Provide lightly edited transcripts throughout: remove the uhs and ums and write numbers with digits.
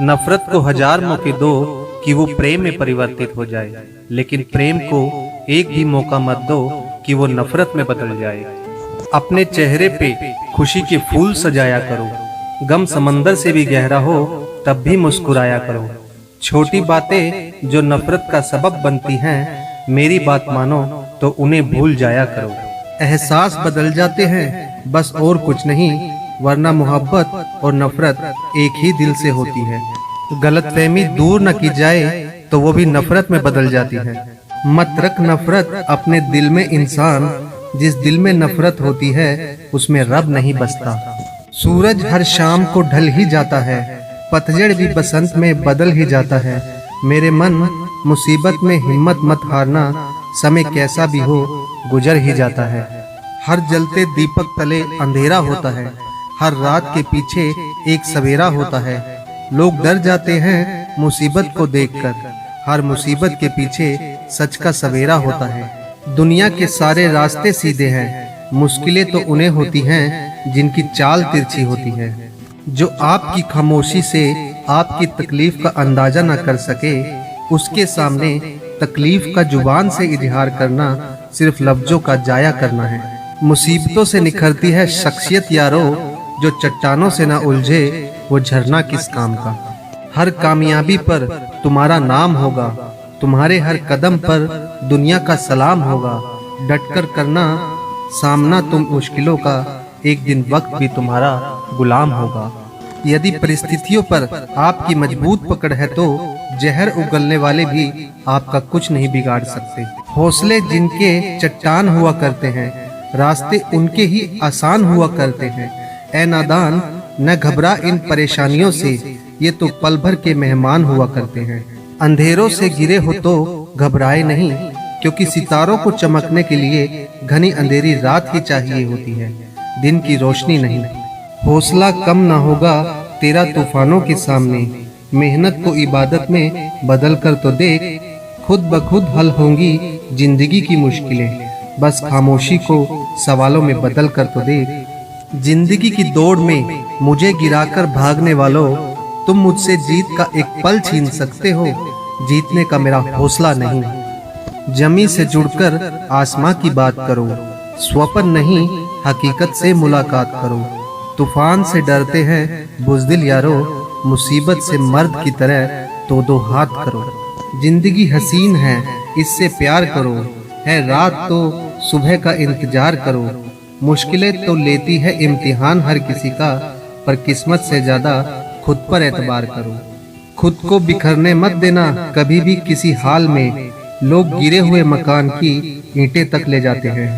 नफरत को 1000 मौके दो कि वो प्रेम में परिवर्तित हो जाए, लेकिन प्रेम को एक भी मौका मत दो कि वो नफरत में बदल जाए। अपने चेहरे पे खुशी के फूल सजाया करो, गम समंदर से भी गहरा हो तब भी मुस्कुराया करो। छोटी बातें जो नफरत का सबब बनती हैं, मेरी बात मानो तो उन्हें भूल जाया करो। एहसास बदल जाते हैं बस और कुछ नहीं, वरना मोहब्बत और नफरत एक ही दिल से होती है। गलतफहमी दूर न की जाए तो वो भी नफरत में बदल जाती है। मत रख नफरत अपने दिल में इंसान, जिस दिल में नफरत होती है उसमें रब नहीं बसता। सूरज हर शाम को ढल ही जाता है, पतझड़ भी बसंत में बदल ही जाता है। मेरे मन मुसीबत में हिम्मत मत हारना, समय कैसा भी हो गुजर ही जाता है। हर जलते दीपक तले अंधेरा होता है, हर रात के पीछे एक सवेरा होता है। लोग डर जाते हैं मुसीबत को देखकर, हर मुसीबत के पीछे सच का सवेरा होता है। दुनिया के सारे रास्ते सीधे हैं, मुश्किलें तो उन्हें होती हैं जिनकी चाल तिरछी होती है। जो आपकी खामोशी से आपकी तकलीफ का अंदाजा न कर सके, उसके सामने तकलीफ का जुबान से इजहार करना सिर्फ लफ्जों का जाया करना है। मुसीबतों से निखरती है शख्सियत यारो, जो चट्टानों से ना उलझे वो झरना किस काम का। हर कामयाबी पर तुम्हारा नाम होगा, तुम्हारे हर कदम पर दुनिया का सलाम होगा। डटकर करना सामना तुम मुश्किलों का, एक दिन वक्त भी तुम्हारा गुलाम होगा। यदि परिस्थितियों पर आपकी मजबूत पकड़ है तो जहर उगलने वाले भी आपका कुछ नहीं बिगाड़ सकते। हौसले जिनके चट्टान हुआ करते हैं, रास्ते उनके ही आसान हुआ करते हैं। ऐ नादान न घबरा इन परेशानियों से, ये तो पल भर के मेहमान हुआ करते हैं। अंधेरों से घिरे हो तो घबराए नहीं, क्योंकि सितारों को चमकने के लिए घनी अंधेरी रात ही चाहिए होती है, दिन की रोशनी नहीं। हौसला कम ना होगा तेरा तूफानों के सामने, मेहनत को इबादत में बदल कर तो देख, खुद ब खुद हल होंगी जिंदगी की मुश्किलें, बस खामोशी को सवालों में बदल कर तो देख। जिंदगी की दौड़ में मुझे गिराकर भागने वालों, तुम मुझसे जीत का एक पल छीन सकते हो, जीतने का मेरा हौसला नहीं। जमी से जुड़कर आसमां की बात करो, स्वप्न नहीं हकीकत से मुलाकात करो। तूफान से डरते हैं बुज़दिल यारो, मुसीबत से मर्द की तरह तो दो हाथ करो। जिंदगी हसीन है इससे प्यार करो, है रात तो सुबह का इंतजार करो। मुश्किलें तो लेती है इम्तिहान हर किसी का, पर किस्मत से ज्यादा खुद पर एतबार करो। खुद को बिखरने मत देना कभी भी किसी हाल में, लोग गिरे हुए मकान की ईंटें तक ले जाते हैं।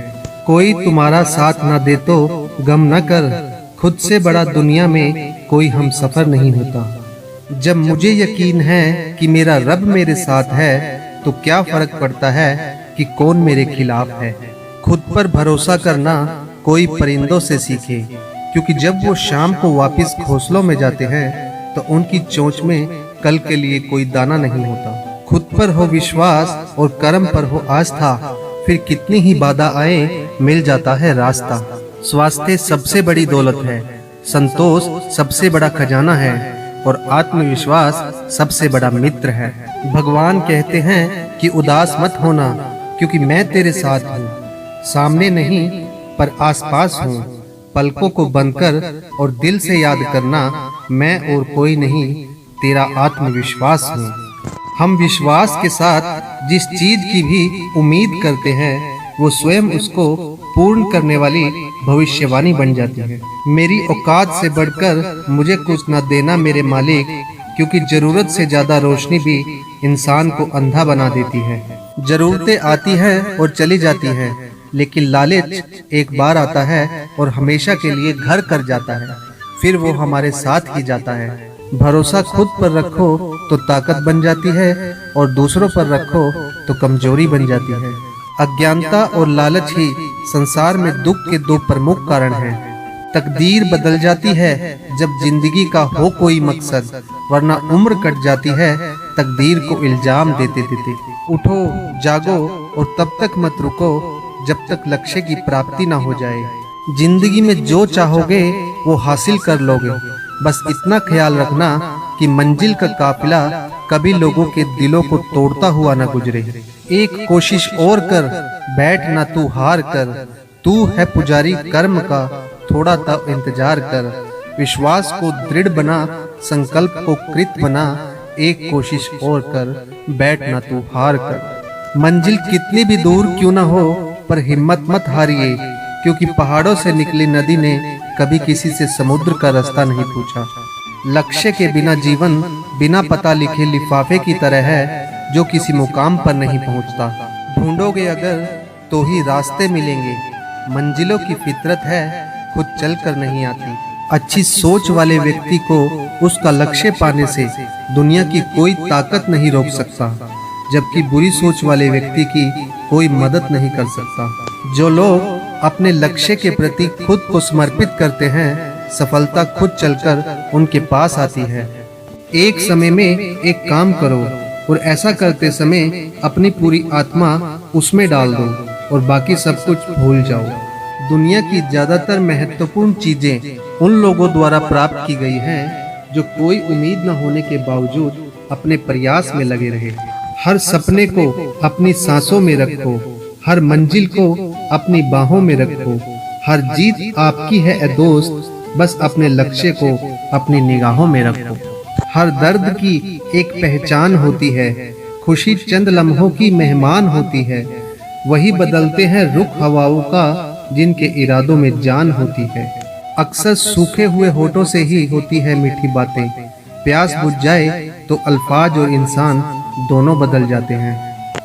कोई तुम्हारा साथ ना दे तो गम न कर, खुद से बड़ा दुनिया में कोई हम सफर नहीं होता। जब मुझे यकीन है कि मेरा रब मेरे साथ है, तो क्या फर्क पड़ता है कि कौन मेरे खिलाफ है। खुद पर भरोसा करना कोई परिंदों से सीखे, क्योंकि जब वो शाम को वापस घोंसलों में जाते हैं तो उनकी चोंच में कल के लिए कोई दाना नहीं होता। खुद पर हो विश्वास और कर्म पर हो आस्था, फिर कितनी ही बाधा आए मिल जाता है रास्ता। स्वास्थ्य सबसे बड़ी दौलत है, संतोष सबसे बड़ा खजाना है, और आत्मविश्वास सबसे बड़ा मित्र है। भगवान कहते हैं कि उदास मत होना, क्योंकि मैं तेरे साथ हूँ, सामने नहीं पर आसपास हूँ। पलकों को बंद कर और दिल से याद करना, मैं और कोई नहीं तेरा आत्मविश्वास हूँ। हम विश्वास के साथ जिस चीज की भी उम्मीद करते हैं, वो स्वयं उसको पूर्ण करने वाली भविष्यवाणी बन जाती है। मेरी औकात से बढ़कर मुझे कुछ न देना मेरे मालिक, क्योंकि जरूरत से ज्यादा रोशनी भी इंसान को अंधा बना देती है। जरूरतें आती हैं और चली जाती हैं, लेकिन लालच एक बार आता है और हमेशा के लिए घर कर जाता है, फिर वो हमारे साथ ही जाता है। भरोसा खुद पर रखो तो ताकत बन जाती है, और दूसरों पर रखो तो कमजोरी बन जाती है। अज्ञानता और लालच ही संसार में दुख के दो प्रमुख कारण हैं। तकदीर बदल जाती है जब जिंदगी का हो कोई मकसद, वरना उम्र कट जाती है तकदीर को इल्जाम देते देते। उठो जागो और तब तक मत रुको जब तक लक्ष्य की प्राप्ति ना हो जाए। जिंदगी में जो चाहोगे वो हासिल कर लोगे, बस इतना ख्याल रखना कि मंजिल का काफिला कभी लोगों के दिलों को तोड़ता हुआ न गुजरे। एक कोशिश और कर, बैठ ना तू हार कर, तू है पुजारी कर्म का, थोड़ा तो इंतजार कर। विश्वास को दृढ़ बना, संकल्प को कृत बना, एक कोशिश और कर, बैठ ना तू हार कर। मंजिल कितनी भी दूर क्यों ना हो, पर हिम्मत मत हारिए, क्योंकि पहाड़ों से निकली नदी ने कभी किसी से समुद्र का रास्ता नहीं पूछा। लक्ष्य के बिना जीवन बिना पता लिखे लिफाफे की तरह है, जो किसी मुकाम पर नहीं पहुंचता। ढूंढोगे अगर तो ही रास्ते मिलेंगे, मंजिलों की फितरत है, खुद चल कर नहीं आती। अच्छी सोच वाले व्यक्ति को उसका लक्ष्य पाने से दुनिया की कोई ताकत नहीं रोक सकता, जबकि बुरी सोच वाले व्यक्ति की कोई मदद नहीं कर सकता। जो लोग अपने लक्ष्य के प्रति खुद को समर्पित करते हैं, सफलता खुद चलकर उनके पास आती है। एक समय में एक काम करो और ऐसा करते समय अपनी पूरी आत्मा उसमें डाल दो और बाकी सब कुछ भूल जाओ। दुनिया की ज्यादातर महत्वपूर्ण चीजें उन लोगों द्वारा प्राप्त की गई हैं जो कोई उम्मीद न होने के बावजूद अपने प्रयास में लगे रहे। हर सपने को अपनी सांसों में रखो, हर मंजिल को अपनी बाहों में रखो। हर जीत आपकी है ए दोस्त, बस अपने लक्ष्य को अपनी निगाहों में रखो। हर दर्द की एक पहचान होती है, खुशी चंद लम्हों की मेहमान होती है। वही बदलते हैं रुख हवाओं का, जिनके इरादों में जान होती है। अक्सर सूखे हुए होठों से ही होती है मीठी बातें। प्यास बुझ जाए तो अल्फाज और इंसान दोनों बदल जाते हैं।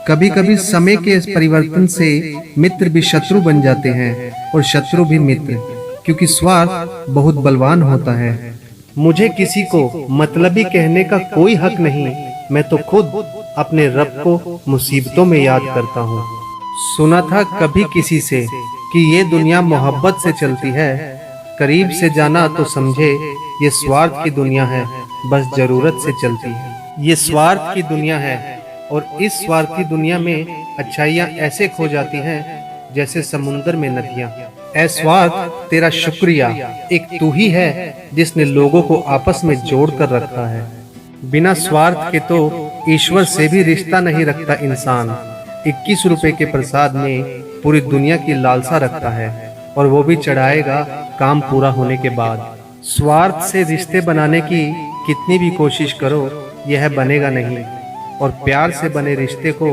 कभी कभी समय के परिवर्तन से मित्र भी शत्रु बन जाते हैं और शत्रु भी मित्र, क्योंकि स्वार्थ बहुत बलवान होता है। मुझे किसी को मतलबी कहने का कोई हक नहीं, मैं तो खुद अपने रब को मुसीबतों में याद करता हूँ। सुना था कभी किसी से कि ये दुनिया मोहब्बत से चलती है, करीब से जाना तो समझे ये स्वार्थ की दुनिया है, बस जरूरत से चलती है। ये स्वार्थ की दुनिया है और इस स्वार्थी दुनिया में अच्छाइयाँ ऐसे खो जाती हैं जैसे समुंदर में नदियाँ। ऐ स्वार्थ तेरा शुक्रिया, एक तू ही है जिसने लोगों को आपस में जोड़ कर रखा है। बिना स्वार्थ के तो ईश्वर से भी रिश्ता नहीं रखता इंसान। 21 रुपए के प्रसाद में पूरी दुनिया की लालसा रखता है, और वो भी चढ़ाएगा काम पूरा होने के बाद। स्वार्थ से रिश्ते बनाने की कितनी भी कोशिश करो, यह बनेगा नहीं, और प्यार से बने रिश्ते को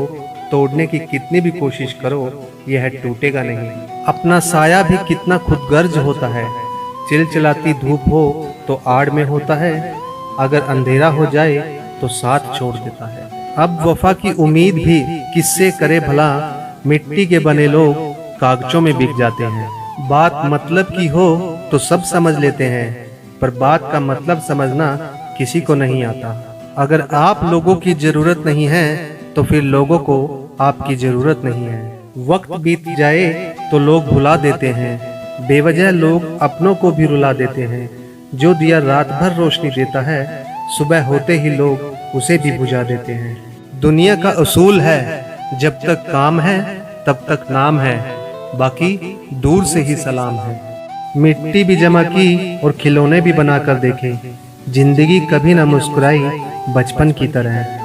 तोड़ने की कितनी भी कोशिश करो, यह टूटेगा नहीं। अपना साया भी कितना खुदगर्ज होता है, चिलचिलाती धूप हो तो आड़ में होता है, अगर अंधेरा हो जाए तो साथ छोड़ देता है। अब वफा की उम्मीद भी किससे करे भला, मिट्टी के बने लोग कागजों में बिक जाते हैं। बात मतलब की हो तो सब समझ लेते हैं, पर बात का मतलब समझना किसी को नहीं आता। अगर आप लोगों की जरूरत नहीं है तो फिर लोगों को आपकी जरूरत नहीं है। वक्त बीत जाए तो लोग भुला देते हैं, बेवजह लोग अपनों को भी रुला देते हैं। जो दिया रात भर रोशनी देता है, सुबह होते ही लोग उसे भी बुझा देते हैं। दुनिया का उसूल है, जब तक काम है तब तक नाम है, बाकी दूर से ही सलाम है। मिट्टी भी जमा की और खिलौने भी बनाकर देखे, जिंदगी कभी ना मुस्कुराई बचपन की तरह।